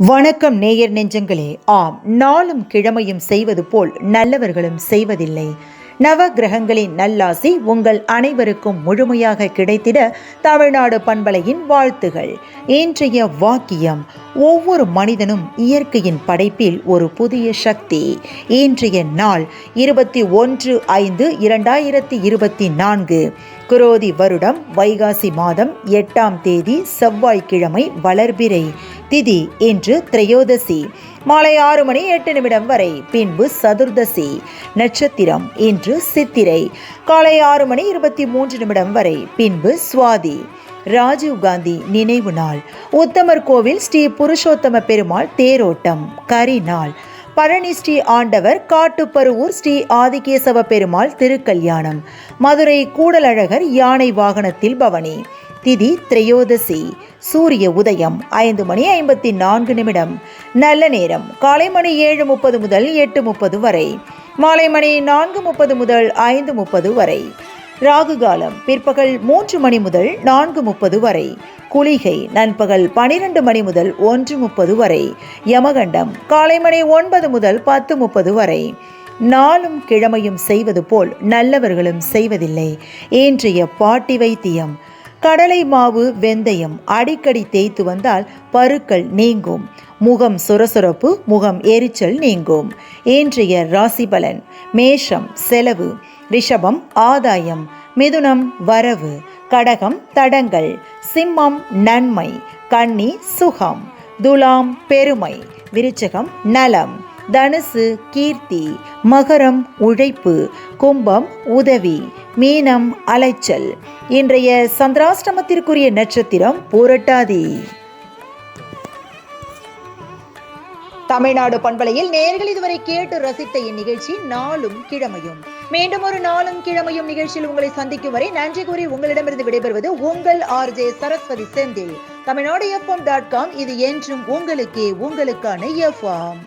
வணக்கம் நேயர் நெஞ்சங்களே. ஆம், நாளும் கிழமையும் செய்வது போல் நல்லவர்களும் செய்வதில்லை. நவ கிரகங்களின் நல்லாசி உங்கள் அனைவருக்கும் முழுமையாக கிடைத்திட தமிழ்நாடு பண்பலையின் வாழ்த்துகள். இன்றைய வாக்கியம்: ஒவ்வொரு மனிதனும் இயற்கையின் படைப்பில் ஒரு புதிய சக்தி. இன்றைய நாள் 21/5/2024, குரோதி வருடம் வைகாசி மாதம் 8ஆம் தேதி செவ்வாய்க்கிழமை, வளர்பிறை திதி இன்று திரையோதசி. மாலை 6:08 வரை, பின்பு சதுர்தசி. நட்சத்திரம் இன்று சித்திரை. காலை 6:23 வரை, பின்பு சுவாதி. ராஜீவ்காந்தி நினைவு நாள். உத்தமர் கோவில் ஸ்ரீ புருஷோத்தம பெருமாள் தேரோட்டம். கரி நாள். பழனி ஸ்ரீ ஆண்டவர் காட்டுப்பருவூர் ஸ்ரீ ஆதிகேசவ பெருமாள் திருக்கல்யாணம். மதுரை கூடலழகர் யானை வாகனத்தில் பவனி. திதி திரையோதசி. சூரிய உதயம் 5:54. நல்ல நேரம் காலை மணி 7:30 முதல் 8:30 வரை, மாலை மணி 4:30 முதல் 5:30 வரை. ராகு காலம் பிற்பகல் 3 மணி முதல் 4:30 வரை. குளிகை நண்பகல் 12 மணி முதல் 1:30 வரை. யமகண்டம் காலை மணி 9 முதல் 10:30 வரை. நாளும் கிழமையும் செய்வது போல் நல்லவர்களும் செய்வதில்லை. இன்றைய பாட்டி வைத்தியம்: கடலை மாவு, வெந்தயம் அடிக்கடி தேய்த்து வந்தால் பருக்கள் நீங்கும். முகம் சுரசுரப்பு, முகம் எரிச்சல் நீங்கும். இன்றைய ராசி பலன்: மேஷம் செலவு, ரிஷபம் ஆதாயம், மிதுனம் வரவு, கடகம் தடங்கள், சிம்மம் நன்மை, கன்னி சுகம், துலாம் பெருமை, விருச்சகம் நலம், தனுசு கீர்த்தி, மகரம் உழைப்பு, கும்பம் உதவி, மீனம் அலைச்சல். இன்றைய சந்திராஷ்டமத்திற்குரிய நட்சத்திரம் பூரட்டாதி. தமிழ்நாடு பண்பலையில் நேயர்கள் இதுவரை கேட்டு ரசித்த இந்நிகழ்ச்சி நாளும் கிழமையும். மீண்டும் ஒரு நாளும் கிழமையும் நிகழ்ச்சியில் உங்களை சந்திக்கும் வரை நன்றி கூறி உங்களிடமிருந்து விடைபெறுவது உங்கள் RJ சரஸ்வதி செந்தில். தமிழ்நாடு FM.com. இது என்றும் உங்களுக்கே, உங்களுக்கான FM.